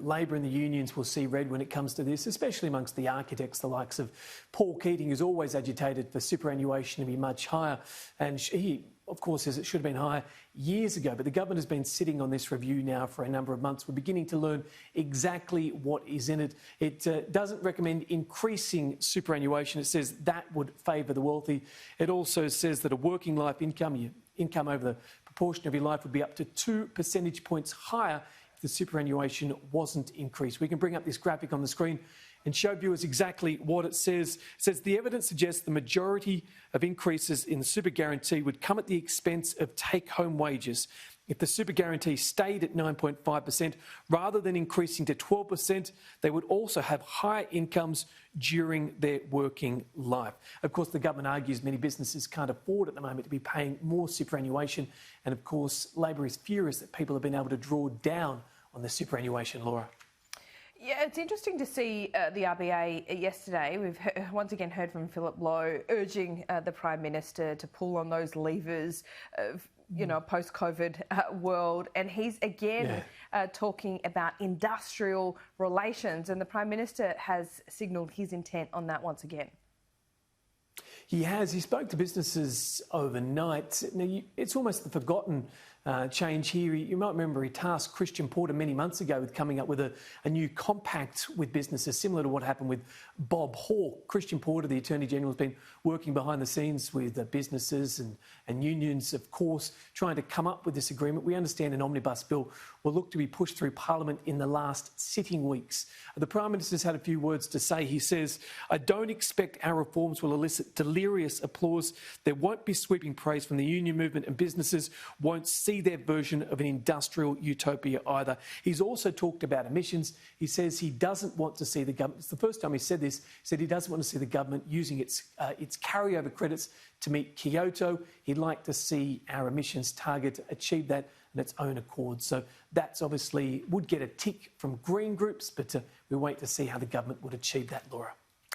Labor and the unions will see red when it comes to this, especially amongst the architects, the likes of Paul Keating, who's always agitated for superannuation to be much higher. And he, of course, says it should have been higher years ago. But the government has been sitting on this review now for a number of months. We're beginning to learn exactly what is in it. It doesn't recommend increasing superannuation. It says that would favour the wealthy. It also says that a working life income over the proportion of your life would be up to 2 percentage points higher if the superannuation wasn't increased. We can bring up this graphic on the screen and show viewers exactly what it says. It says the evidence suggests the majority of increases in the super guarantee would come at the expense of take-home wages. If the super guarantee stayed at 9.5%, rather than increasing to 12%, they would also have higher incomes during their working life. Of course, the government argues many businesses can't afford at the moment to be paying more superannuation. And of course, Labor is furious that people have been able to draw down on the superannuation, Laura. Yeah, it's interesting to see the RBA yesterday. We've once again heard from Philip Lowe urging the Prime Minister to pull on those levers of, post-COVID world. And he's again talking about industrial relations. And the Prime Minister has signalled his intent on that once again. He has. He spoke to businesses overnight. Now, it's almost the forgotten change here. You might remember he tasked Christian Porter many months ago with coming up with a new compact with businesses, similar to what happened with Bob Hawke. Christian Porter, the Attorney-General, has been working behind the scenes with businesses and unions, of course, trying to come up with this agreement. We understand an omnibus bill will look to be pushed through Parliament in the last sitting weeks. The Prime Minister's had a few words to say. He says, "I don't expect our reforms will elicit delirious applause. There won't be sweeping praise from the union movement, and businesses won't see their version of an industrial utopia either." He's also talked about emissions. He says he doesn't want to see the government, it's the first time he said this, he said he doesn't want to see the government using its carryover credits to meet Kyoto. He'd like to see our emissions target achieve that on its own accord. So that's obviously would get a tick from green groups, but we wait to see how the government would achieve that, Laura.